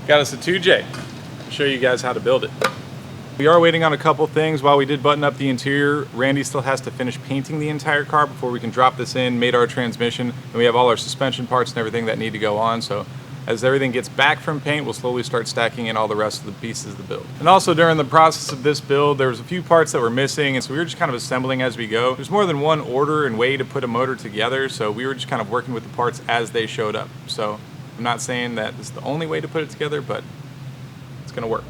Got us a 2J. I'll show you guys how to build it. We are waiting on a couple things. While we did button up the interior, Randy still has to finish painting the entire car before we can drop this in, made our transmission, and we have all our suspension parts and everything that need to go on. So as everything gets back from paint, we'll slowly start stacking in all the rest of the pieces of the build. And also during the process of this build, there was a few parts that were missing, and so we were just kind of assembling as we go. There's more than one order and way to put a motor together, so we were just kind of working with the parts as they showed up. So I'm not saying that this is the only way to put it together, but it's gonna work.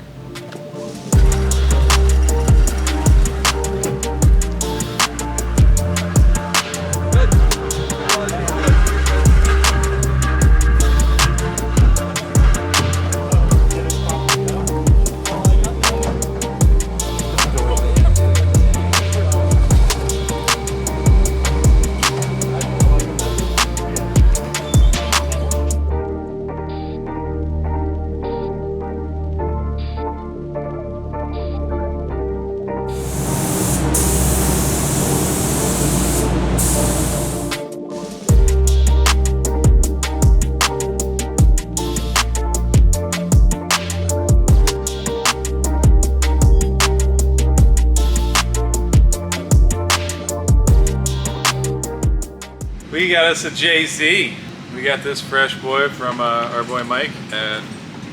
We got us a JZ. We got this fresh boy from our boy Mike at,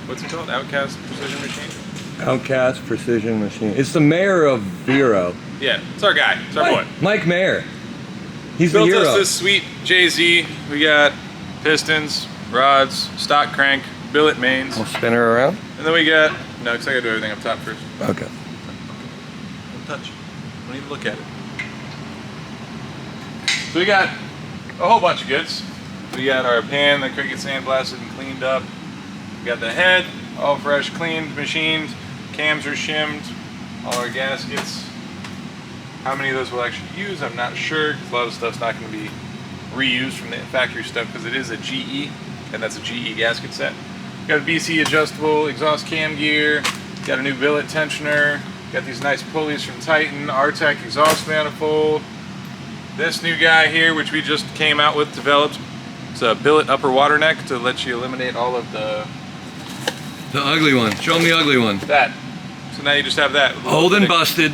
what's it called? Outcast Precision Machine? Outcast Precision Machine. It's the mayor of Vero. Yeah, it's our guy. It's our boy. Mike Mayer. He's the built hero. us this sweet JZ. We got pistons, rods, stock crank, billet mains. We'll spin her around. And then we got, no, because I gotta do everything up top first. Okay. Don't touch. Don't even look at it. So we got a whole bunch of goods. We got our pan that Crickett sandblasted and cleaned up. We got the head, all fresh, cleaned, machined. Cams are shimmed. All our gaskets. How many of those we'll actually use, I'm not sure, because a lot of stuff's not going to be reused from the factory stuff, because it is a GE, and that's a GE gasket set. Got a BC adjustable exhaust cam gear. Got a new billet tensioner. Got these nice pulleys from Titan. RTEC exhaust manifold. This new guy here, which we just came out with, developed. It's a billet upper water neck to let you eliminate all of the ugly one. Show them the ugly one. That. So now you just have that. Old and busted.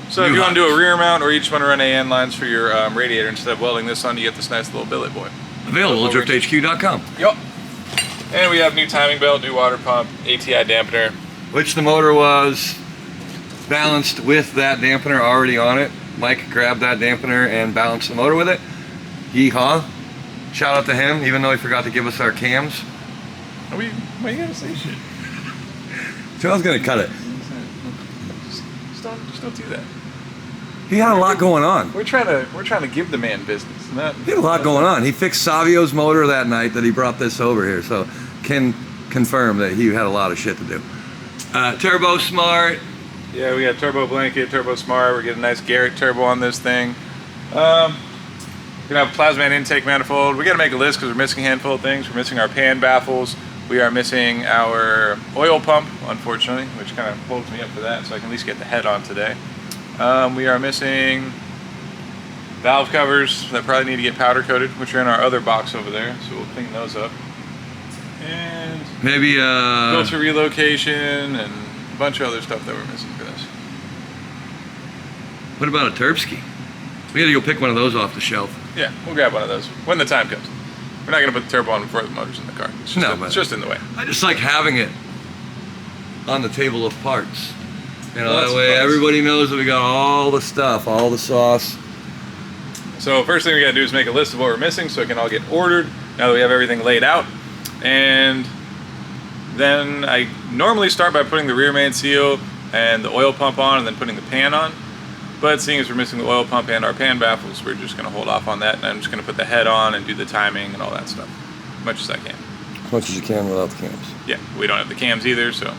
So if you want to do a rear mount, or you just want to run AN lines for your radiator, instead of welding this on, you get this nice little billet boy. Available at drifthq.com. Yup. And we have new timing belt, new water pump, ATI dampener. Which the motor was balanced with that dampener already on it. Mike grabbed that dampener and balanced the motor with it. Yeehaw. Shout out to him, even though he forgot to give us our cams. Why you gotta say shit? So I was gonna cut it. Just don't do that. He had a lot going on. We're trying to give the man business. He had a lot going on. He fixed Savio's motor that night that he brought this over here, so can confirm that he had a lot of shit to do. Turbo Smart. Yeah, we got turbo blanket, turbo smart. We're getting a nice Garrett turbo on this thing. We're gonna have a Plasman intake manifold. We gotta make a list because we're missing a handful of things. We're missing our pan baffles. We are missing our oil pump, unfortunately, which kind of holds me up for that, so I can at least get the head on today. We are missing valve covers that probably need to get powder coated, which are in our other box over there, so we'll clean those up. And maybe filter relocation and a bunch of other stuff that we're missing for this. What about a Terpsky? We gotta go pick one of those off the shelf. Yeah, we'll grab one of those when the time comes. We're not gonna put the turbo on before the motor's in the car. It's just, it's just in the way. I just like having it on the table of parts. You know, Well, that way everybody knows that we got all the stuff, all the sauce. So first thing we gotta do is make a list of what we're missing so it can all get ordered now that we have everything laid out. And then I normally start by putting the rear main seal and the oil pump on and then putting the pan on. But seeing as we're missing the oil pump and our pan baffles, we're just gonna hold off on that, and I'm just gonna put the head on and do the timing and all that stuff, as much as I can. As much as you can without the cams. Yeah, we don't have the cams either, so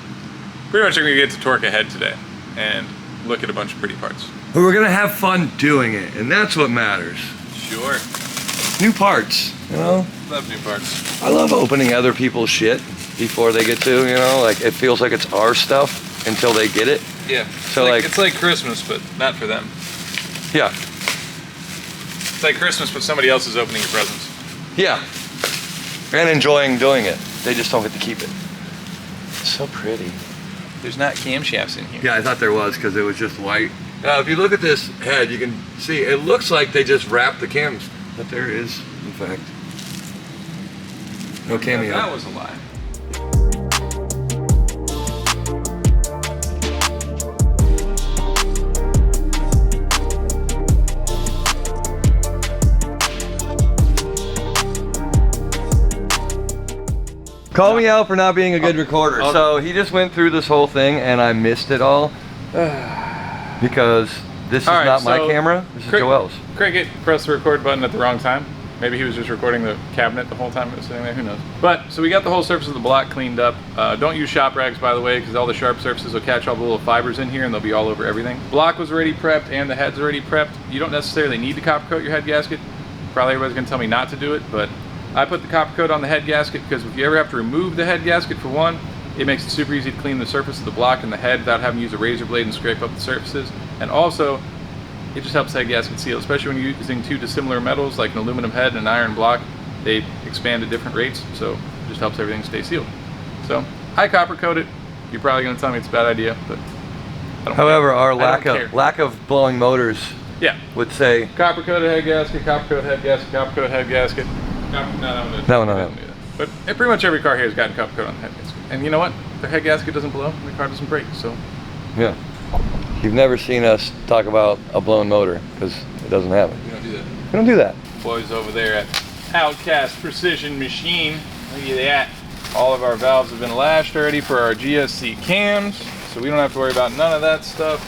pretty much I'm gonna get to torque ahead today and look at a bunch of pretty parts. But we're gonna have fun doing it, and that's what matters. Sure. New parts, you know? Love new parts. I love opening other people's shit before they get to, you know? Like, it feels like it's our stuff until they get it. Yeah. So it's like Christmas, but not for them. Yeah. It's like Christmas, but somebody else is opening your presents. Yeah. And enjoying doing it. They just don't get to keep it. So pretty. There's not camshafts in here. Yeah, I thought there was because it was just white. Now, if you look at this head, you can see it looks like they just wrapped the cams, but there is, in fact, no cameo. That was a lie. Call me out for not being a good recorder. So he just went through this whole thing and I missed it all because this is not my camera, this is Joel's. Crickett pressed the record button at the wrong time. Maybe he was just recording the cabinet the whole time it was sitting there, who knows. But, so we got the whole surface of the block cleaned up. Don't use shop rags, by the way, because all the sharp surfaces will catch all the little fibers in here and they'll be all over everything. Block was already prepped and the head's already prepped. You don't necessarily need to copper coat your head gasket. Probably everybody's gonna tell me not to do it, but I put the copper coat on the head gasket because if you ever have to remove the head gasket, for one, it makes it super easy to clean the surface of the block and the head without having to use a razor blade and scrape up the surfaces. And also, it just helps the head gasket seal, especially when you're using two dissimilar metals like an aluminum head and an iron block. They expand at different rates, so it just helps everything stay sealed. So I copper coat it. You're probably going to tell me it's a bad idea, but I don't However, care. our lack of blowing motors would say copper coated head gasket, copper coated head gasket, copper coated head gasket. No. But pretty much every car here has gotten copper coat on the head gasket. And you know what? Their head gasket doesn't blow, the car doesn't break, so. Yeah. You've never seen us talk about a blown motor because it doesn't happen. We don't do that. We don't do that. Boys over there at Outcast Precision Machine. Look at that. All of our valves have been lashed already for our GSC cams, so we don't have to worry about none of that stuff.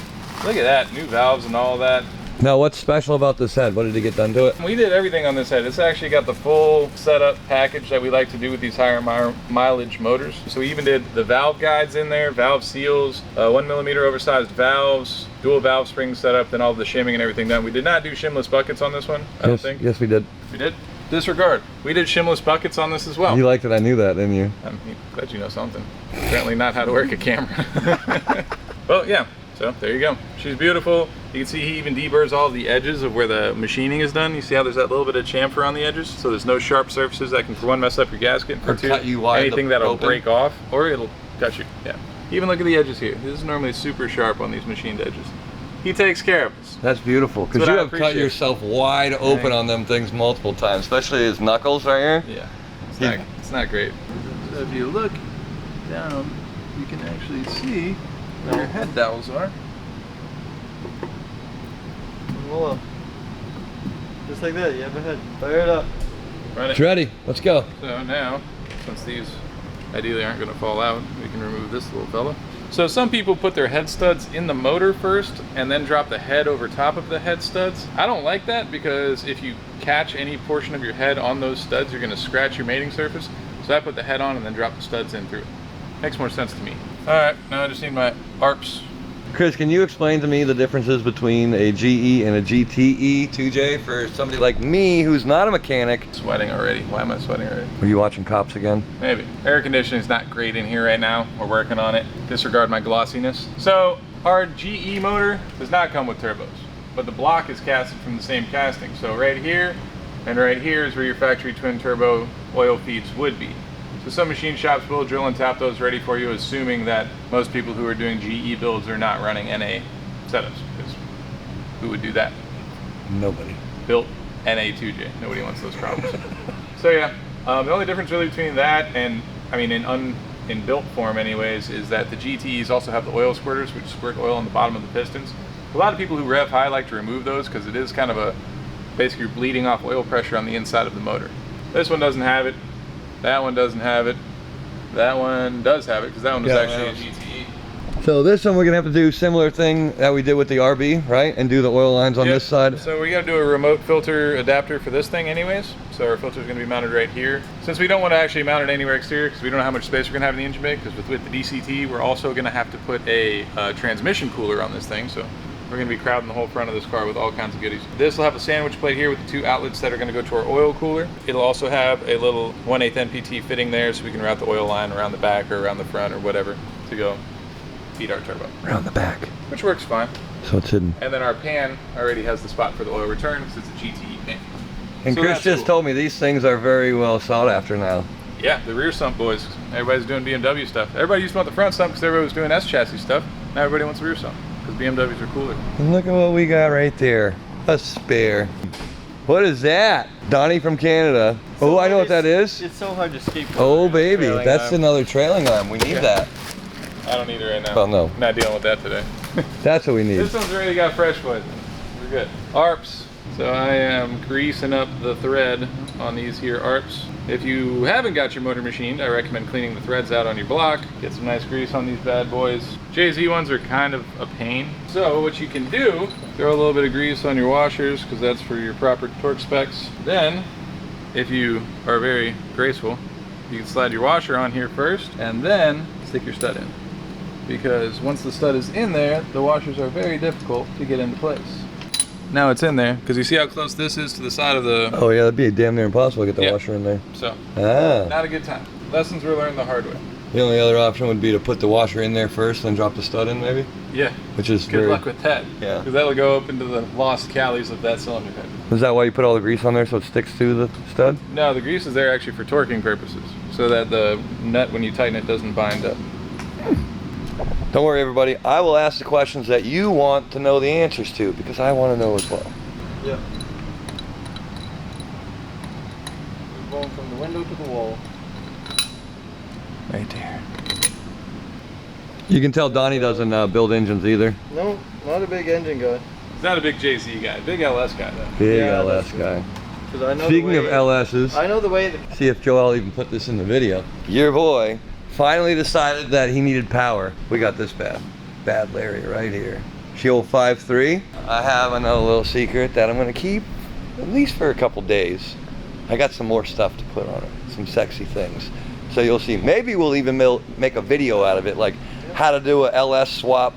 Look at that, new valves and all that. Now, what's special about this head? What did he get done to it? We did everything on this head. It's actually got the full setup package that we like to do with these higher mileage motors. So we even did the valve guides in there, valve seals, 1mm oversized valves, dual valve spring setup, then all the shimming and everything done. We did not do shimless buckets on this one, I don't think. Yes, we did. We did? Disregard. We did shimless buckets on this as well. You liked it, I knew that, didn't you? I'm glad you know something. Apparently not how to work a camera. Well, yeah. So there you go. She's beautiful. You can see he even deburrs all the edges of where the machining is done. You see how there's that little bit of chamfer on the edges? So there's no sharp surfaces that can, for one, mess up your gasket. And for two, cut you wide anything that'll break off, or it'll cut you. Yeah. Even look at the edges here. This is normally super sharp on these machined edges. He takes care of us. That's beautiful, because you have cut yourself wide open on them things multiple times, especially his knuckles right here. Yeah. It's not great. So if you look down, you can actually see where your head dowels are. Hold on. Just like that, you have a head. Fire it up. It's ready. Let's go. So now, since these ideally aren't going to fall out, we can remove this little fella. So some people put their head studs in the motor first and then drop the head over top of the head studs. I don't like that because if you catch any portion of your head on those studs, you're going to scratch your mating surface. So I put the head on and then drop the studs in through it. Makes more sense to me. All right, now I just need my ARPs. Chris, can you explain to me the differences between a GE and a GTE 2J for somebody like me who's not a mechanic? Sweating already. Why am I sweating already? Are you watching Cops again? Maybe. Air conditioning's not great in here right now. We're working on it. Disregard my glossiness. So our GE motor does not come with turbos, but the block is casted from the same casting. So right here and right here is where your factory twin turbo oil feeds would be. So some machine shops will drill and tap those ready for you, assuming that most people who are doing GE builds are not running NA setups, because who would do that? Nobody. Built NA2J. Nobody wants those problems. So yeah, the only difference really between that and, I mean, in built form anyways, is that the GTEs also have the oil squirters, which squirt oil on the bottom of the pistons. A lot of people who rev high like to remove those because it is kind of a, basically you're bleeding off oil pressure on the inside of the motor. This one doesn't have it. That one doesn't have it. That one does have it because that one was actually a GTE. So this one we're gonna have to do similar thing that we did with the RB, right? And do the oil lines on this side. So we gotta do a remote filter adapter for this thing anyways. So our filter is gonna be mounted right here. Since we don't want to actually mount it anywhere exterior because we don't know how much space we're gonna have in the engine bay, because with the DCT we're also gonna have to put a transmission cooler on this thing. So we're going to be crowding the whole front of this car with all kinds of goodies. This will have a sandwich plate here with the two outlets that are going to go to our oil cooler. It'll also have a little 1/8 NPT fitting there so we can route the oil line around the back or around the front or whatever to go feed our turbo. Around the back. Which works fine. So it's hidden. And then our pan already has the spot for the oil return because it's a GTE pan. And so Chris just told me these things are very well sought after now. Yeah, the rear sump boys. Everybody's doing BMW stuff. Everybody used to want the front sump because everybody was doing S chassis stuff. Now everybody wants the rear sump because BMWs are cooler. And look at what we got right there. A spare. What is that? Donnie from Canada. Oh, I know what that is. It's so hard to escape. Oh, baby. That's another trailing arm. We need that. I don't need it right now. Oh, no. I'm not dealing with that today. That's what we need. This one's already got fresh boys. We're good. ARPs. So I am greasing up the thread on these here ARPs. If you haven't got your motor machined, I recommend cleaning the threads out on your block. Get some nice grease on these bad boys. JZ ones are kind of a pain. So what you can do, throw a little bit of grease on your washers because that's for your proper torque specs. Then, if you are very graceful, you can slide your washer on here first and then stick your stud in. Because once the stud is in there, the washers are very difficult to get into place. Now it's in there, because you see how close this is to the side of the... Oh yeah, that'd be damn near impossible to get the washer in there. So, Ah. not a good time. Lessons were learned the hard way. The only other option would be to put the washer in there first, then drop the stud in maybe? Yeah. Which is Good luck with that. Yeah. Because that'll go up into the lost calis of that cylinder head. Is that why you put all the grease on there so it sticks to the stud? No, the grease is there actually for torquing purposes, so that the nut, when you tighten it, doesn't bind up. Don't worry everybody, I will ask the questions that you want to know the answers to, because I want to know as well. Yeah. We're going from the window to the wall. Right there. You can tell Donnie doesn't build engines either. No, not a big engine guy. He's not a big JZ guy, big LS guy though. Big Yeah, LS guy. I know Speaking of LS's, I know the way see if Joel even put this in the video. Your boy finally decided that he needed power. We got this bad Larry right here. Shield 5.3. I have another little secret that I'm gonna keep at least for a couple days. I got some more stuff to put on it, some sexy things. So you'll see, maybe we'll even make a video out of it, like how to do a LS swap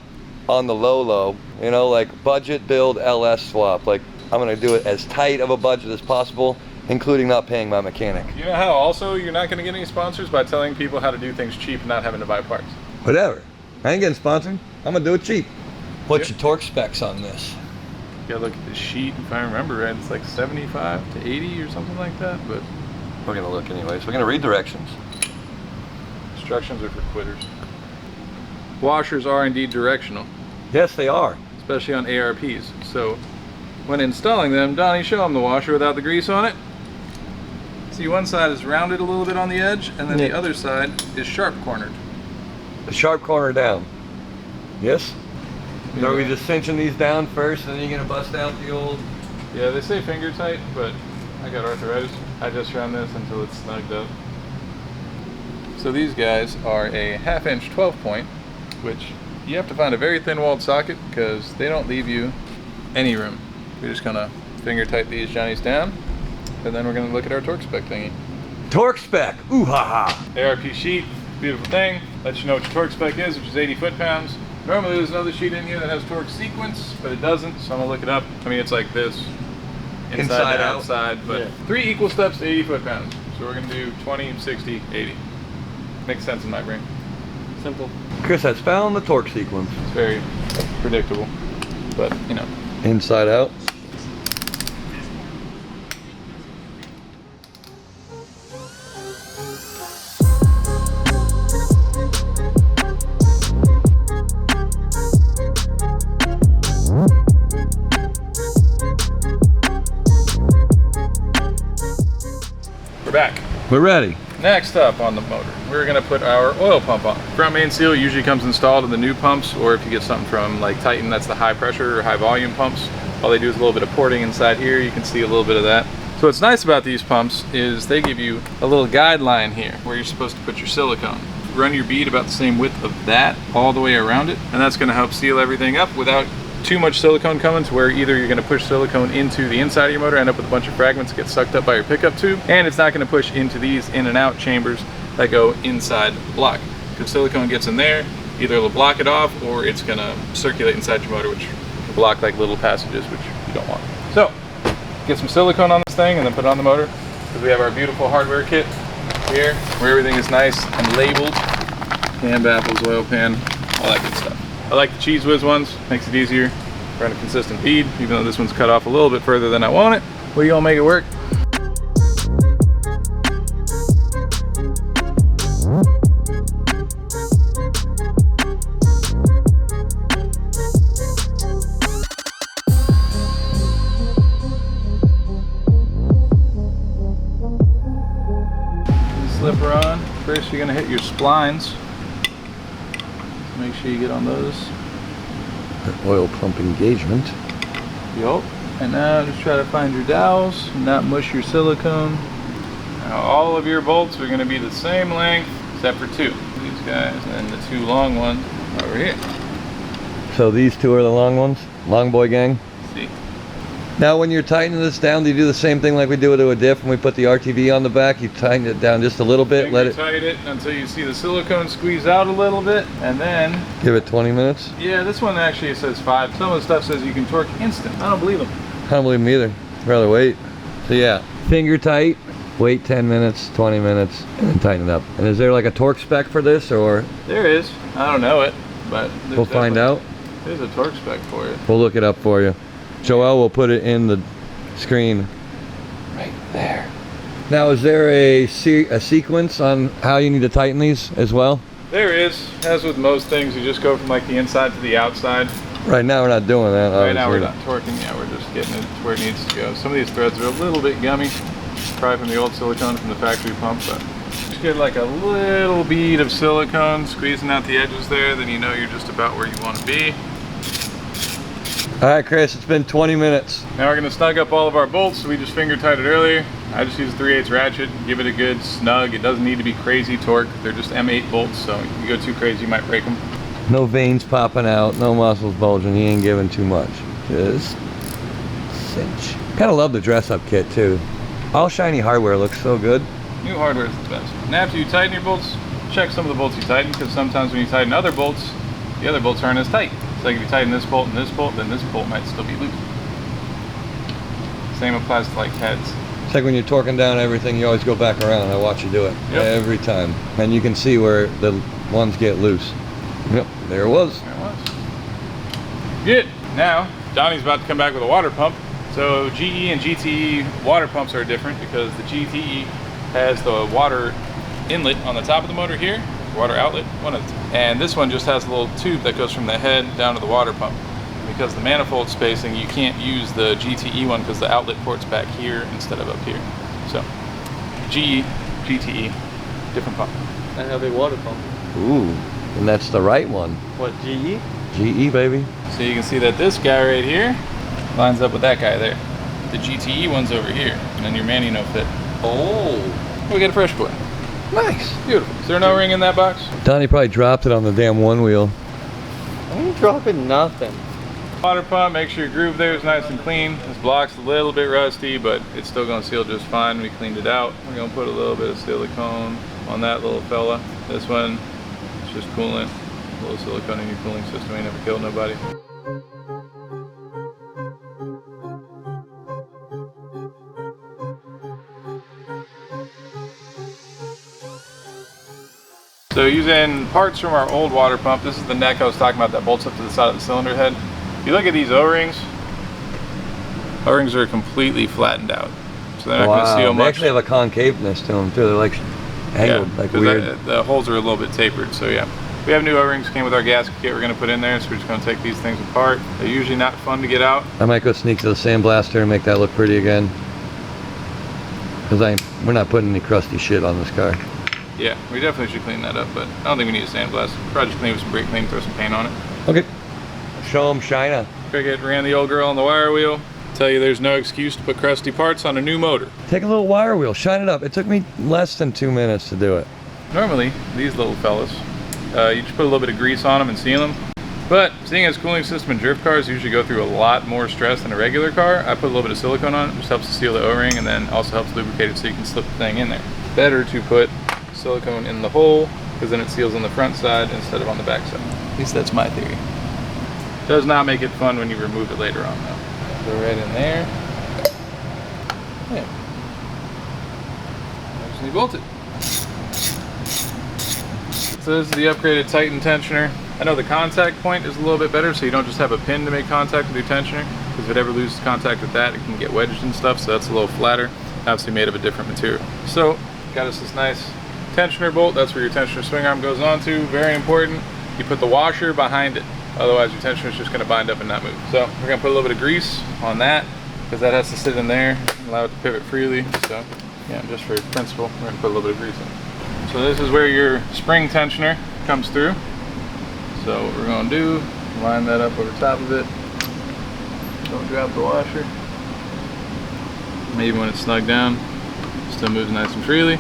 on the low, you know, like budget build LS swap. Like I'm gonna do it as tight of a budget as possible, including not paying my mechanic. You know how also you're not going to get any sponsors? By telling people how to do things cheap and not having to buy parts. Whatever. I ain't getting sponsored. I'm gonna do it cheap. What's your torque specs on this? You gotta look at the sheet. If I remember right, it's like 75 to 80 or something like that, but We're gonna look anyways. We're gonna read directions. instructions are for quitters. Washers are indeed directional, Yes, they are. especially on ARPs. So when installing them, Donnie, show them the washer without the grease on it. See, one side is rounded a little bit on the edge, and then the other side is sharp cornered. The sharp corner down. Yes? So are we just cinching these down first and then you're gonna bust out the old... Yeah, they say finger tight, but I got arthritis. I just round this until it's snugged up. So these guys are a 1/2 inch 12 point, which you have to find a very thin walled socket because they don't leave you any room. We're just gonna finger tight these Johnnies down, and then we're gonna look at our torque spec thingy. Torque spec, ooh ha ha. ARP sheet, beautiful thing. Lets you know what your torque spec is, which is 80 foot-pounds. Normally there's another sheet in here that has torque sequence, but it doesn't, so I'm gonna look it up. I mean, it's like this, inside to outside, but 3 equal steps to 80 foot-pounds. So we're gonna do 20, 60, 80. Makes sense in my brain. Simple. Chris has found the torque sequence. It's very predictable, but you know. Inside out. We're back. We're ready. Next up on the motor, we're gonna put our oil pump on. Front main seal usually comes installed in the new pumps, or if you get something from like Titan, that's the high pressure or high volume pumps. All they do is a little bit of porting inside here. You can see a little bit of that. So what's nice about these pumps is they give you a little guideline here where you're supposed to put your silicone. Run your bead about the same width of that all the way around it, and that's gonna help seal everything up without too much silicone coming to where either you're going to push silicone into the inside of your motor, end up with a bunch of fragments that get sucked up by your pickup tube, and it's not going to push into these in and out chambers that go inside the block. Because silicone gets in there, either it'll block it off or it's going to circulate inside your motor, which will block like little passages, which you don't want. So get some silicone on this thing and then put it on the motor, because we have our beautiful hardware kit here where everything is nice and labeled. Cam baffles, oil pan, all that good stuff. I like the Cheese Whiz ones, makes it easier. Run a consistent bead, even though this one's cut off a little bit further than I want it. What are you gonna make it work? gonna hit your splines. Make sure you get on those. Oil pump engagement. Yup. And now just try to find your dowels, not mush your silicone. Now all of your bolts are gonna be the same length except for two. These guys and the two long ones over here. So these two are the long ones? Long boy gang? See. Now when you're tightening this down, do you do the same thing like we do to a diff when we put the RTV on the back? You tighten it down just a little bit, let it... Tighten it until you see the silicone squeeze out a little bit, and then... Give it 20 minutes? Yeah, this one actually says 5. Some of the stuff says you can torque instant. I don't believe them. I don't believe them either. I'd rather wait. So yeah, finger tight, wait 10 minutes, 20 minutes, and then tighten it up. And is there like a torque spec for this, or? There is. I don't know it, but we'll find out. There's a torque spec for it. We'll look it up for you. Joel will put it in the screen right there. Now, is there a sequence on how you need to tighten these as well? There is. As with most things, you just go from like the inside to the outside. Right now we're not doing that. Right now we're not torquing. Yeah, we're just getting it to where it needs to go. Some of these threads are a little bit gummy, probably from the old silicone from the factory pump, but just get like a little bead of silicone squeezing out the edges there, then you know you're just about where you want to be. All right, Chris, it's been 20 minutes. Now we're going to snug up all of our bolts. We just finger tighted earlier. I just use a 3/8 ratchet, give it a good snug. It doesn't need to be crazy torque. They're just M8 bolts, so if you go too crazy, you might break them. No veins popping out, no muscles bulging. He ain't giving too much. Just cinch. Kind of love the dress-up kit too. All shiny hardware looks so good. New hardware is the best. And after you tighten your bolts, check some of the bolts you tighten, because sometimes when you tighten other bolts, the other bolts aren't as tight. So like if you tighten this bolt and this bolt, then this bolt might still be loose. Same applies to like heads. It's like when you're torquing down everything, you always go back around. I watch you do it every time. And you can see where the ones get loose. Yep, there it was. There it was. Good. Now, Donnie's about to come back with a water pump. So GE and GTE water pumps are different because the GTE has the water inlet on the top of the motor here, water outlet, one of the two. And this one just has a little tube that goes from the head down to the water pump. Because the manifold spacing, you can't use the GTE one because the outlet port's back here instead of up here. So, GE, GTE, different pump. I have a water pump. Ooh, and that's the right one. What, GE? GE, baby. So you can see that this guy right here lines up with that guy there. The GTE one's over here, and then your Manny no fit. Oh. We get a fresh coil. Nice. Beautiful. Is there no ring in that box? Donnie probably dropped it on the damn one wheel. I ain't dropping nothing. Water pump, make sure your groove there is nice and clean. This block's a little bit rusty, but it's still gonna seal just fine. We cleaned it out. We're gonna put a little bit of silicone on that little fella. This one, it's just coolant. A little silicone in your cooling system ain't never killed nobody. So using parts from our old water pump, this is the neck I was talking about that bolts up to the side of the cylinder head. If you look at these O-rings, O-rings are completely flattened out. So they're not going to seal much. They actually have a concaveness to them too. They're like angled, like weird. The holes are a little bit tapered, so yeah. We have new O-rings, came with our gasket kit we're going to put in there, so we're just going to take these things apart. They're usually not fun to get out. I might go sneak to the sandblaster and make that look pretty again. Because we're not putting any crusty shit on this car. Yeah, we definitely should clean that up, but I don't think we need a sandblast. Probably just clean it with some brake clean, throw some paint on it. Okay. Show them China. Crickett ran the old girl on the wire wheel. Tell you there's no excuse to put crusty parts on a new motor. Take a little wire wheel, shine it up. It took me less than 2 minutes to do it. Normally, these little fellas, you just put a little bit of grease on them and seal them. But seeing as cooling system in drift cars usually go through a lot more stress than a regular car, I put a little bit of silicone on it, which helps to seal the O-ring and then also helps lubricate it so you can slip the thing in there. Better to put silicone in the hole because then it seals on the front side instead of on the back side. At least that's my theory. Does not make it fun when you remove it later on though. Go right in there. Yeah. Nicely bolted. So this is the upgraded Titan tensioner. I know the contact point is a little bit better, so you don't just have a pin to make contact with your tensioner, because if it ever loses contact with that, it can get wedged and stuff, so that's a little flatter. Obviously made of a different material. So, got us this nice tensioner bolt. That's where your tensioner swing arm goes onto. Very important. You put the washer behind it. Otherwise, your tensioner is just going to bind up and not move. So, we're going to put a little bit of grease on that, because that has to sit in there and allow it to pivot freely. So, yeah, just for principle, we're going to put a little bit of grease in. So this is where your spring tensioner comes through. So what we're gonna do, line that up over top of it. Don't drop the washer. Maybe when it's snug down, still moves nice and freely.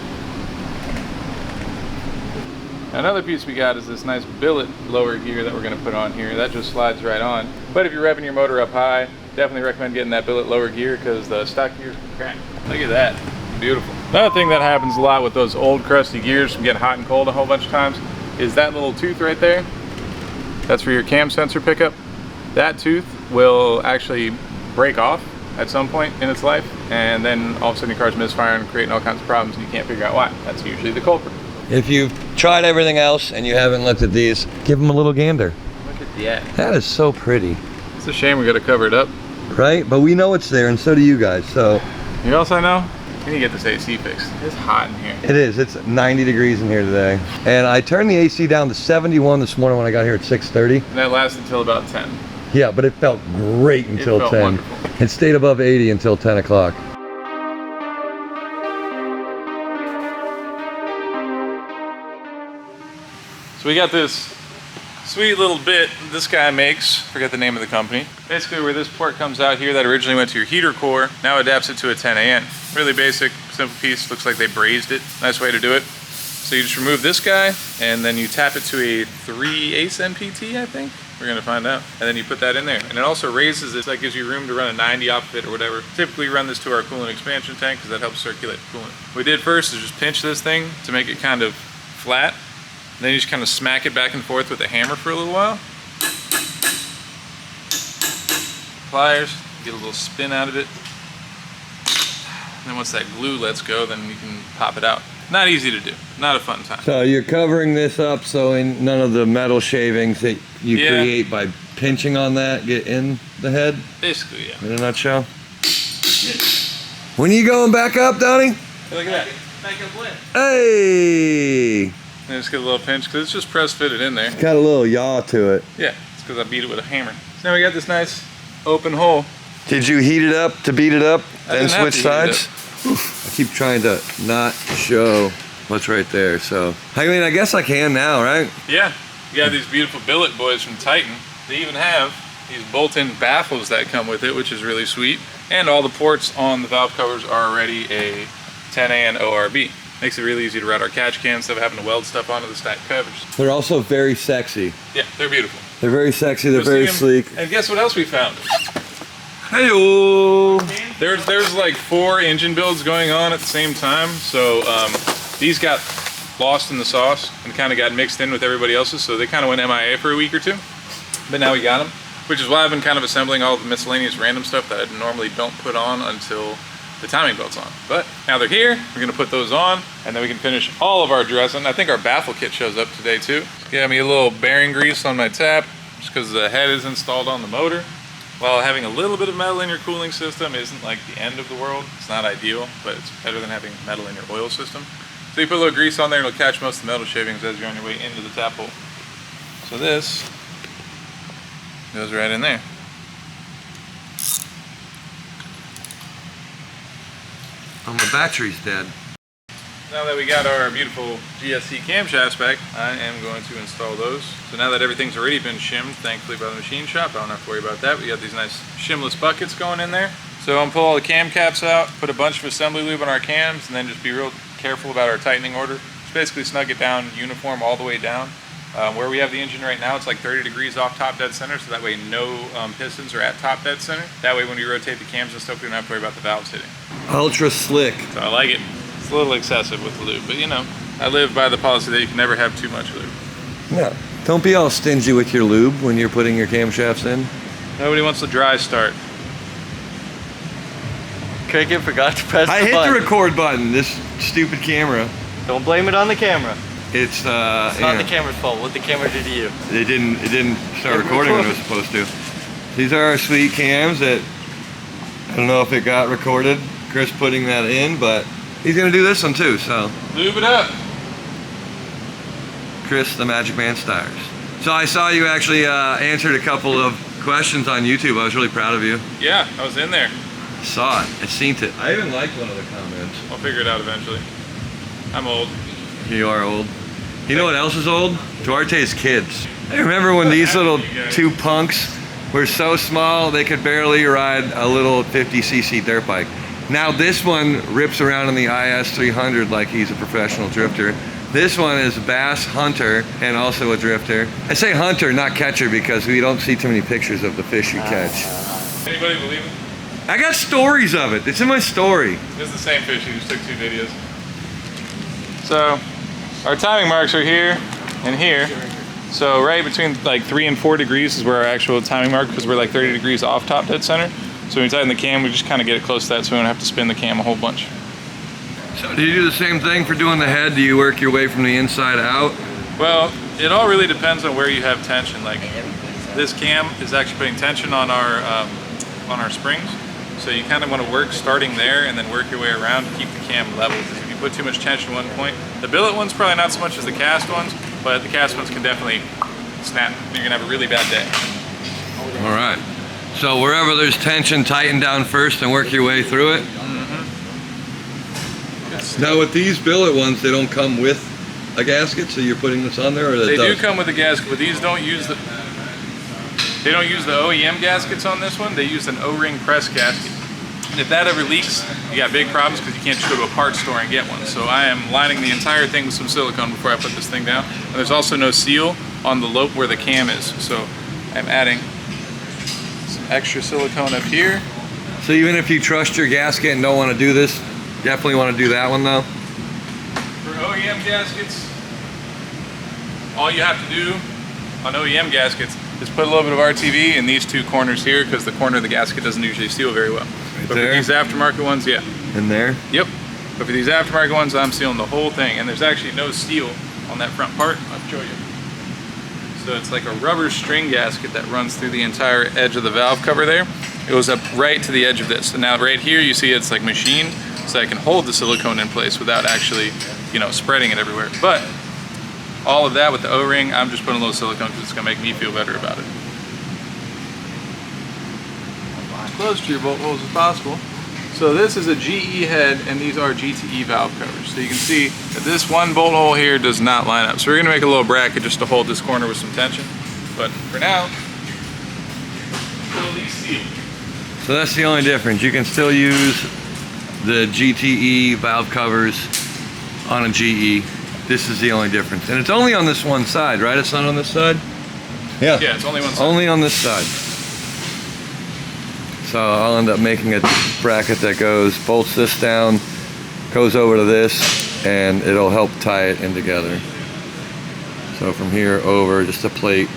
Another piece we got is this nice billet lower gear that we're going to put on here. That just slides right on. But if you're revving your motor up high, definitely recommend getting that billet lower gear because the stock gears can crack. Look at that. Beautiful. Another thing that happens a lot with those old crusty gears from getting hot and cold a whole bunch of times is that little tooth right there. That's for your cam sensor pickup. That tooth will actually break off at some point in its life, and then all of a sudden your car's misfiring, creating all kinds of problems, and you can't figure out why. That's usually the culprit. If you've tried everything else and you haven't looked at these, give them a little gander. Look at that. That is so pretty. It's a shame we got to cover it up. Right? But we know it's there, and so do you guys, so. You know what else I know? We need to get this AC fixed. It's hot in here. It is. It's 90 degrees in here today. And I turned the AC down to 71 this morning when I got here at 6:30. And that lasted until about 10. Yeah, but it felt great until 10. Wonderful. It stayed above 80 until 10 o'clock. So we got this sweet little bit this guy makes, forget the name of the company. Basically where this port comes out here that originally went to your heater core, now adapts it to a 10AN. Really basic, simple piece, looks like they brazed it. Nice way to do it. So you just remove this guy and then you tap it to a 3/8 MPT, I think. We're gonna find out. And then you put that in there. And it also raises it, so that gives you room to run a 90 off of it or whatever. Typically run this to our coolant expansion tank because that helps circulate the coolant. What we did first is just pinch this thing to make it kind of flat. And then you just kind of smack it back and forth with a hammer for a little while. Pliers, get a little spin out of it. And then once that glue lets go, then you can pop it out. Not easy to do, not a fun time. So you're covering this up so none of the metal shavings that you create by pinching on that get in the head? Basically, yeah. In a nutshell. When are you going back up, Donnie? Hey, look at that. Back up lit. Hey! And just get a little pinch because it's just press fitted in there. It's got a little yaw to it. Yeah, it's because I beat it with a hammer. So now we got this nice open hole. Did you heat it up to beat it up, then switch sides? Oof. I keep trying to not show what's right there, so. I mean, I guess I can now, right? Yeah, you got these beautiful billet boys from Titan. They even have these bolt-in baffles that come with it, which is really sweet. And all the ports on the valve covers are already a 10AN ORB. Makes it really easy to route our catch cans instead of having to weld stuff onto the stacked covers. They're also very sexy. Yeah, they're beautiful. They're very sexy, they're very sleek. And guess what else we found? Hey-o! There's like 4 engine builds going on at the same time, so these got lost in the sauce and kind of got mixed in with everybody else's, so they kind of went MIA for a week or two. But now we got them, which is why I've been kind of assembling all the miscellaneous random stuff that I normally don't put on until the timing belt's on. But now they're here, we're gonna put those on, and then we can finish all of our dressing. I think our baffle kit shows up today too. Got me a little bearing grease on my tap, just because the head is installed on the motor. While having a little bit of metal in your cooling system isn't like the end of the world, it's not ideal, but it's better than having metal in your oil system. So you put a little grease on there and it'll catch most of the metal shavings as you're on your way into the tap hole. So this goes right in there. Oh, my battery's dead. Now that we got our beautiful GSC camshafts back, I am going to install those. So now that everything's already been shimmed, thankfully by the machine shop, I don't have to worry about that. We got these nice shimless buckets going in there. So I'm gonna pull all the cam caps out, put a bunch of assembly lube on our cams, and then just be real careful about our tightening order. Just basically snug it down uniform all the way down. Where we have the engine right now, it's like 30 degrees off top dead center, so that way no pistons are at top dead center. That way when you rotate the cams and stuff, we don't have to worry about the valves hitting. Ultra slick. So I like it. It's a little excessive with the lube, but you know, I live by the policy that you can never have too much lube. Yeah. Don't be all stingy with your lube when you're putting your camshafts in. Nobody wants the dry start. Crickett forgot to press I the hit button. the record button, this stupid camera. Don't blame it on the camera. It's It's not the camera's fault. What the camera did to you. It didn't start recording when it was supposed to. These are our sweet cams that, I don't know if it got recorded, Chris putting that in, but he's gonna do this one too, so. Lube it up. Chris, the Magicman Steyers. So I saw you actually answered a couple of questions on YouTube. I was really proud of you. Yeah, I was in there. Saw it, I seen it. I even liked one of the comments. I'll figure it out eventually. I'm old. You are old. You know what else is old? Duarte's kids. I remember when these little two punks were so small they could barely ride a little 50cc dirt bike. Now this one rips around in the IS 300 like he's a professional drifter. This one is bass hunter and also a drifter. I say hunter, not catcher, because we don't see too many pictures of the fish you catch. Anybody believe it? I got stories of it. It's in my story. It's the same fish, you just took 2 videos. So, our timing marks are here and here. So right between like 3 and 4 degrees is where our actual timing mark, because we're like 30 degrees off top dead center. So when we tighten the cam, we just kind of get it close to that so we don't have to spin the cam a whole bunch. So do you do the same thing for doing the head? Do you work your way from the inside out? Well, it all really depends on where you have tension. Like this cam is actually putting tension on our springs. So you kind of want to work starting there and then work your way around to keep the cam level. Because if you put too much tension at one point, the billet one's probably not so much as the cast ones, but the cast ones can definitely snap. You're gonna have a really bad day. All right. So wherever there's tension, tighten down first and work your way through it. Now with these billet ones, they don't come with a gasket, so you're putting this on there, or they do come with a gasket, but these don't use the. They don't use the Oem gaskets on this one. They use an O-ring press gasket. If that ever leaks, you got big problems because you can't just go to a parts store and get one. So I am lining the entire thing with some silicone before I put this thing down. And there's also no seal on the lope where the cam is. So I'm adding some extra silicone up here. So even if you trust your gasket and don't want to do this, definitely want to do that one though? For OEM gaskets, all you have to do on OEM gaskets is put a little bit of RTV in these 2 corners here, because the corner of the gasket doesn't usually seal very well. Right but there? for these aftermarket ones, yeah. In there? Yep. But for these aftermarket ones, I'm sealing the whole thing, and there's actually no seal on that front part. I'll show you. So it's like a rubber string gasket that runs through the entire edge of the valve cover there. It goes up right to the edge of this. And now right here, you see it's like machined, so I can hold the silicone in place without actually, you know, spreading it everywhere. But all of that with the O-ring, I'm just putting a little silicone because it's gonna make me feel better about it. As close to your bolt holes as possible. So this is a GE head and these are GTE valve covers. So you can see that this one bolt hole here does not line up. So we're gonna make a little bracket just to hold this corner with some tension. But for now, we'll at least seal. So that's the only difference. You can still use the GTE valve covers on a GE. This is the only difference. And it's only on this one side, right? It's not on this side? Yeah. Yeah, it's only one side. Only on this side. So I'll end up making a bracket that bolts this down, goes over to this, and it'll help tie it in together. So from here over, just a plate,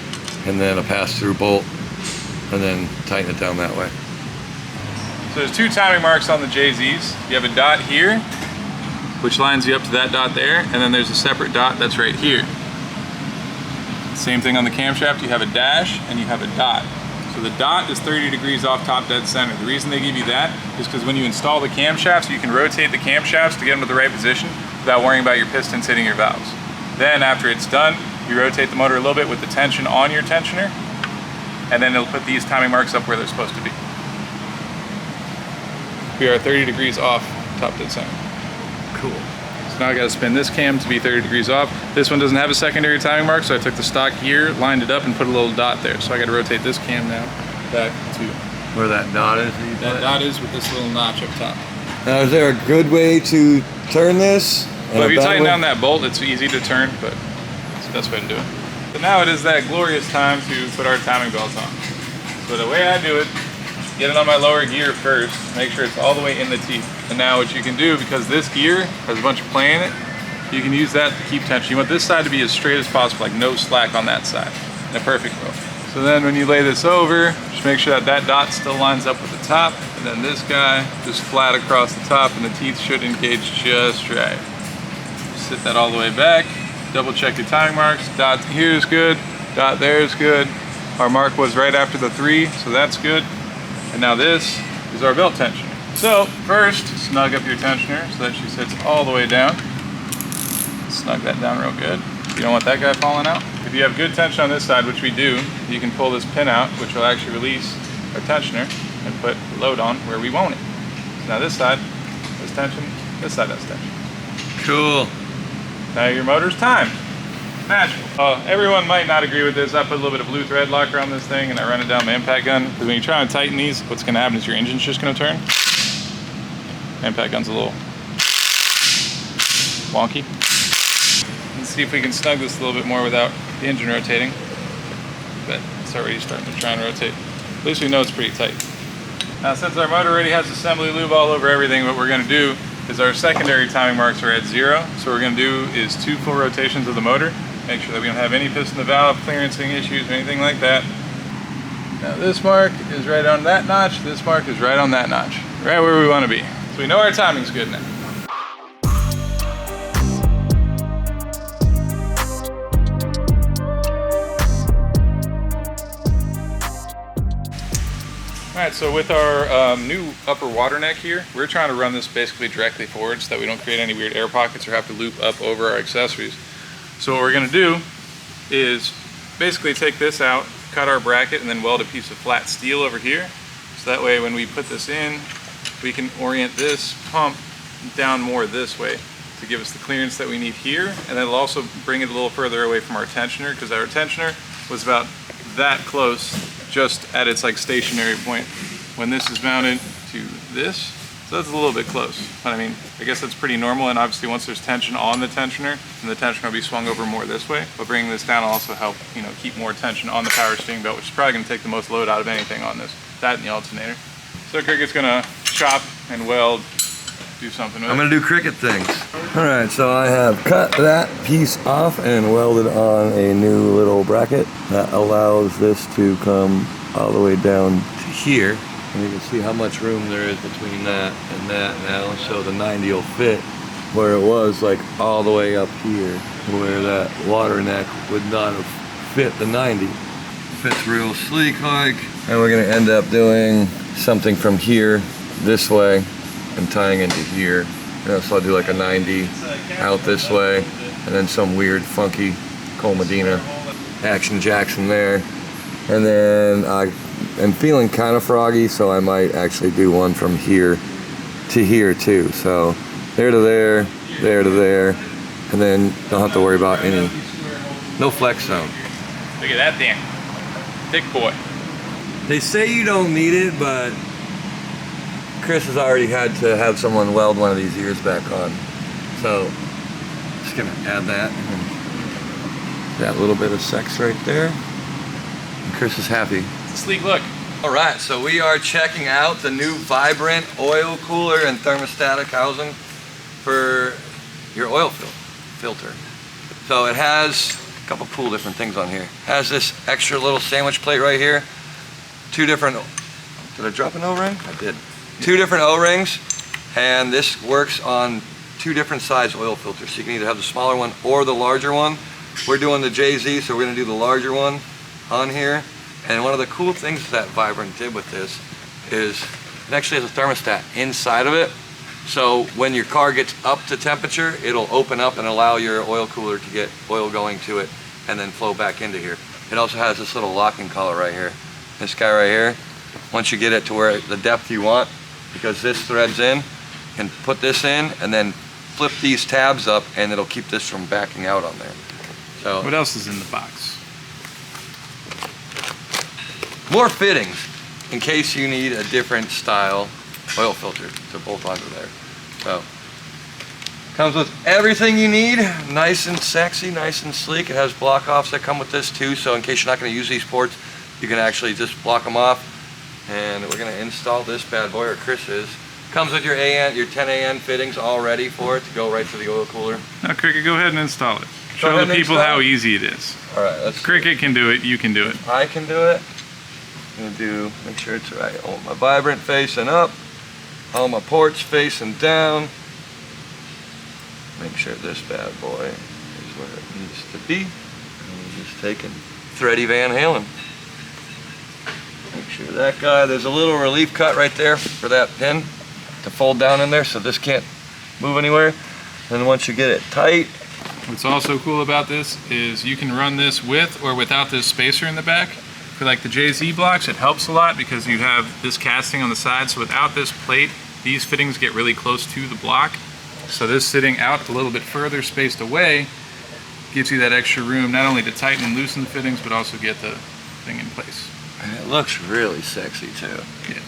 and then a pass-through bolt, and then tighten it down that way. So there's 2 timing marks on the JZs. You have a dot here, which lines you up to that dot there, and then there's a separate dot that's right here. Same thing on the camshaft, you have a dash and you have a dot. So the dot is 30 degrees off top dead center. The reason they give you that is because when you install the camshafts, you can rotate the camshafts to get them to the right position without worrying about your pistons hitting your valves. Then after it's done, you rotate the motor a little bit with the tension on your tensioner, and then it'll put these timing marks up where they're supposed to be. We are 30 degrees off top dead center. Cool. So now I gotta spin this cam to be 30 degrees off. This one doesn't have a secondary timing mark, so I took the stock gear, lined it up, and put a little dot there. So I gotta rotate this cam now back to Where that dot is? that dot is with this little notch up top. Now is there a good way to turn this? But if you tighten down that bolt, it's easy to turn, but it's the best way to do it. So now it is that glorious time to put our timing belts on. So the way I do it, get it on my lower gear first, make sure it's all the way in the teeth. And now what you can do, because this gear has a bunch of play in it, you can use that to keep tension. You want this side to be as straight as possible, like no slack on that side, in a perfect row. So then when you lay this over, just make sure that that dot still lines up with the top, and then this guy just flat across the top, and the teeth should engage just right. Sit that all the way back, double check your timing marks. Dot here is good, dot there is good. Our mark was right after the 3, so that's good. And now this is our belt tensioner. So first, snug up your tensioner so that she sits all the way down. Snug that down real good. You don't want that guy falling out. If you have good tension on this side, which we do, you can pull this pin out, which will actually release our tensioner and put the load on where we want it. So now this side has tension, this side has tension. Cool. Now your motor's timed. Magical. Everyone might not agree with this. I put a little bit of blue thread locker on this thing and I run it down my impact gun. Because when you try and tighten these, what's going to happen is your engine's just going to turn. Impact gun's a little wonky. Let's see if we can snug this a little bit more without the engine rotating. But it's already starting to try and rotate. At least we know it's pretty tight. Now since our motor already has assembly lube all over everything, what we're going to do is our secondary timing marks are at 0. So what we're going to do is 2 full rotations of the motor. Make sure that we don't have any piston to valve clearancing issues or anything like that. Now this mark is right on that notch, this mark is right on that notch. Right where we want to be. So we know our timing's good now. Alright, so with our new upper water neck here, we're trying to run this basically directly forward so that we don't create any weird air pockets or have to loop up over our accessories. So what we're going to do is basically take this out, cut our bracket, and then weld a piece of flat steel over here. So that way when we put this in, we can orient this pump down more this way to give us the clearance that we need here. And it'll also bring it a little further away from our tensioner, because our tensioner was about that close, just at its like stationary point when this is mounted to this. So that's a little bit close, but I mean, I guess that's pretty normal, and obviously once there's tension on the tensioner, then the tensioner will be swung over more this way, but bringing this down will also help, you know, keep more tension on the power steering belt, which is probably going to take the most load out of anything on this, that and the alternator. So Crickett's going to chop and weld, do something with it. I'm going to do Crickett things. Alright, so I have cut that piece off and welded on a new little bracket that allows this to come all the way down to here. And you can see how much room there is between that and that now, so the 90 will fit where it was, like all the way up here, where that water neck would not have fit the 90. Fits real sleek like, and we're gonna end up doing something from here this way and tying into here. And so I'll do like a 90 out this way, and then some weird funky Cole Medina Action Jackson there. And then I'm feeling kind of froggy, so I might actually do one from here to here too. So there to there, there to there, and then don't have to worry about any, no flex zone. Look at that thing, thick boy. They say you don't need it, but Chris has already had to have someone weld one of these ears back on. So just gonna add that, and that little bit of sex right there. And Chris is happy. It's a sleek look. All right, so we are checking out the new Vibrant oil cooler and thermostatic housing for your oil filter. So it has a couple cool different things on here. It has this extra little sandwich plate right here. 2 different, did I drop an O-ring? I did. 2 different O-rings, and this works on 2 different size oil filters. So you can either have the smaller one or the larger one. We're doing the JZ, so we're gonna do the larger one on here. And one of the cool things that Vibrant did with this is it actually has a thermostat inside of it. So when your car gets up to temperature, it'll open up and allow your oil cooler to get oil going to it and then flow back into here. It also has this little locking collar right here. This guy right here, once you get it to where the depth you want, because this threads in, you can put this in and then flip these tabs up and it'll keep this from backing out on there. So What else is in the box? more fittings in case you need a different style oil filter to bolt onto there. So comes with everything you need, nice and sexy, nice and sleek. It has block offs that come with this too, so in case you're not going to use these ports, you can actually just block them off. And we're going to install this bad boy, or Chris is. Comes with your 10 AN fittings all ready for it to go right to the oil cooler. Now Cricket, go ahead and install it. Show the people how easy it is. All right, let's Cricket can do it, you can do it. I can do it. I'm gonna make sure it's right. I want my Vibrant facing up, all my ports facing down. Make sure this bad boy is where it needs to be. And we're just taking thready Van Halen. Make sure that guy, there's a little relief cut right there for that pin to fold down in there so this can't move anywhere. And once you get it tight. What's also cool about this is you can run this with or without this spacer in the back. For like the JZ blocks, it helps a lot because you have this casting on the side, so without this plate, these fittings get really close to the block. So this sitting out a little bit further, spaced away, gives you that extra room not only to tighten and loosen the fittings, but also get the thing in place. And it looks really sexy too. Yeah.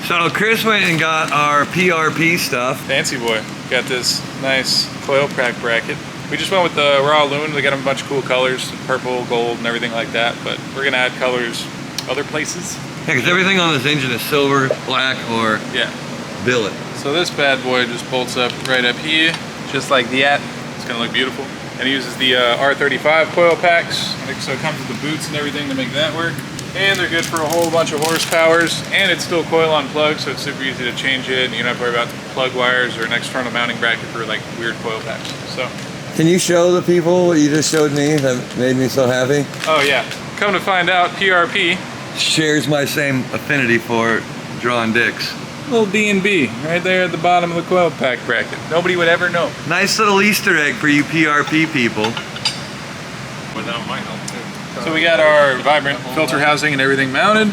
So Chris went and got our PRP stuff. Fancy boy. Got this nice coil pack bracket. We just went with the raw aluminum. They got a bunch of cool colors, purple, gold, and everything like that. But we're gonna add colors other places. Yeah, because everything on this engine is silver, black, or billet. So this bad boy just bolts up right up here, just like that. It's gonna look beautiful. And it uses the R35 coil packs. So it comes with the boots and everything to make that work. And they're good for a whole bunch of horsepowers. And it's still coil on plug, so it's super easy to change it. And you don't have to worry about plug wires or an external mounting bracket for like weird coil packs. So. Can you show the people what you just showed me that made me so happy? Oh yeah. Come to find out, PRP shares my same affinity for drawing dicks. Little B&B right there at the bottom of the coil pack bracket. Nobody would ever know. Nice little Easter egg for you PRP people. Well, that might help too. So we got our vibrant filter housing and everything mounted.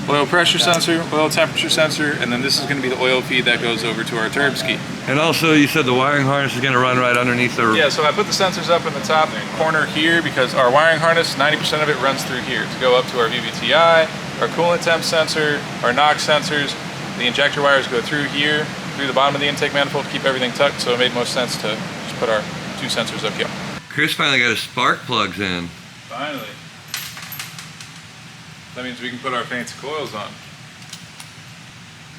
Oil pressure sensor, oil temperature sensor, and then this is going to be the oil feed that goes over to our turb ski. And also you said the wiring harness is going to run right underneath the... Yeah, so I put the sensors up in the top corner here because our wiring harness, 90% of it runs through here to go up to our VVTI, our coolant temp sensor, our NOx sensors. The injector wires go through here, through the bottom of the intake manifold to keep everything tucked, so it made most sense to just put our two sensors up here. Chris finally got his spark plugs in. Finally. That means we can put our fancy coils on.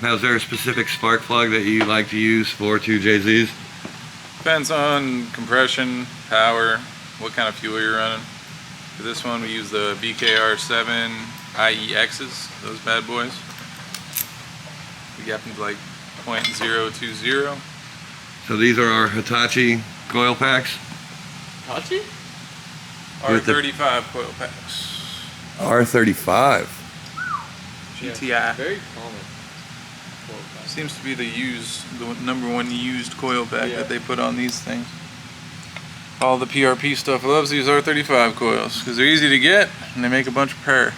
Now, is there a specific spark plug that you like to use for 2JZs? Depends on compression, power, what kind of fuel you're running. For this one, we use the BKR7 IEXs, those bad boys. We got them to like 0.020. So these are our Hitachi coil packs? Hitachi? R35 coil packs. R35. GTI. Very common. Seems to be the #1 used coil pack that they put on these things. All the PRP stuff loves these R35 coils because they're easy to get and they make a bunch of purr.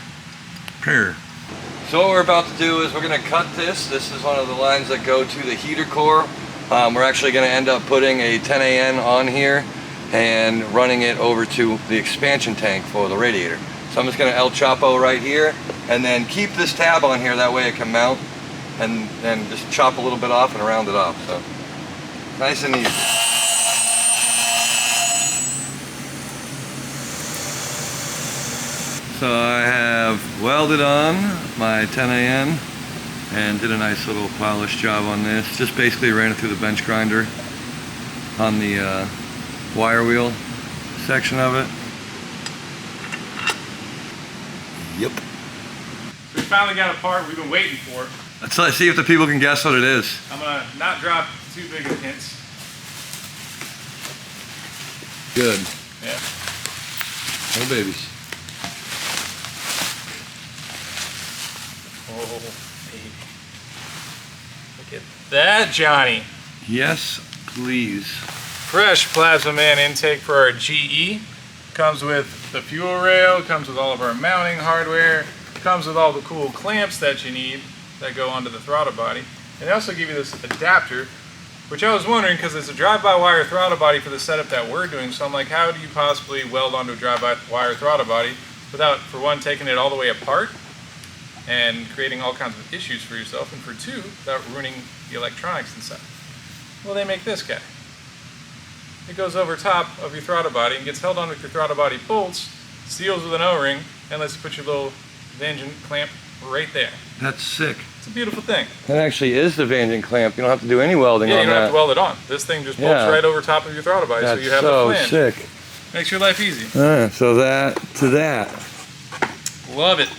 So what we're about to do is we're going to cut this. This is one of the lines that go to the heater core. We're actually going to end up putting a 10AN on here and running it over to the expansion tank for the radiator. So I'm just going to El Chapo right here and then keep this tab on here, that way it can mount, and then just chop a little bit off and round it off. So nice and easy. So I have welded on my 10AN and did a nice little polish job on this. Just basically ran it through the bench grinder on the wire wheel section of it. Yep. So we finally got a part we've been waiting for. Let's see if the people can guess what it is. I'm gonna not drop too big of hints. Good. Yeah. Oh babies. Oh, baby. Look at that, Johnny. Yes, please. Fresh Plasma Man intake for our GE. Comes with the fuel rail, comes with all of our mounting hardware, comes with all the cool clamps that you need that go onto the throttle body. And they also give you this adapter, which I was wondering because it's a drive-by-wire throttle body for the setup that we're doing. So I'm like, how do you possibly weld onto a drive-by-wire throttle body without, for one, taking it all the way apart and creating all kinds of issues for yourself, and for two, without ruining the electronics inside? Well, they make this guy. It goes over top of your throttle body and gets held on with your throttle body bolts, seals with an O-ring, and lets you put your little engine clamp right there. That's sick. It's a beautiful thing. That actually is the Van clamp. You don't have to do any welding on that. Yeah, you don't have to weld it on. This thing just bolts right over top of your throttle body, That's so you have so a flange. sick. Makes your life easy. So that to that. Love it.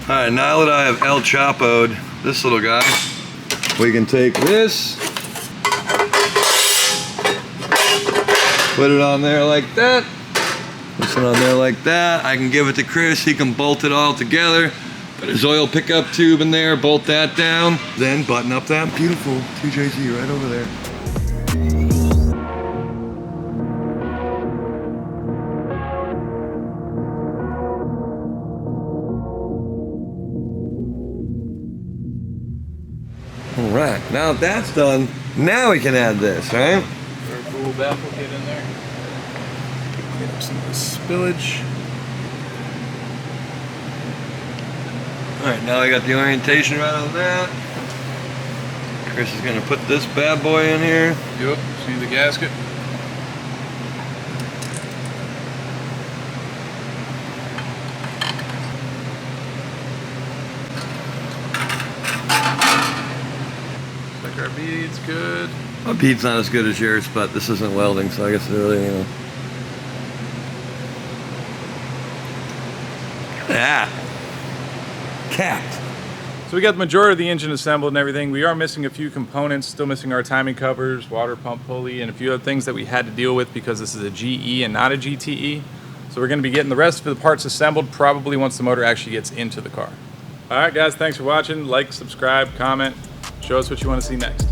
Alright, now that I have El Chapo'd this little guy, we can take this, put it on there like that, This one on there like that. I can give it to Chris. He can bolt it all together. Put his oil pickup tube in there, bolt that down. Then button up that beautiful 2JZ right over there. All right, now that's done, now we can add this, right? Our cool baffle kit in there. Get up some of the spillage. All right, now I got the orientation right on that. Chris is gonna put this bad boy in here. Yep, see the gasket? Like our bead's good. My bead's not as good as yours, but this isn't welding, so I guess it really, you know. Yeah. Capped. So we got the majority of the engine assembled and everything. We are missing a few components, still missing our timing covers, water pump pulley, and a few other things that we had to deal with because this is a GE and not a GTE. So we're gonna be getting the rest of the parts assembled probably once the motor actually gets into the car. All right, guys, thanks for watching. Like, subscribe, comment, show us what you wanna see next.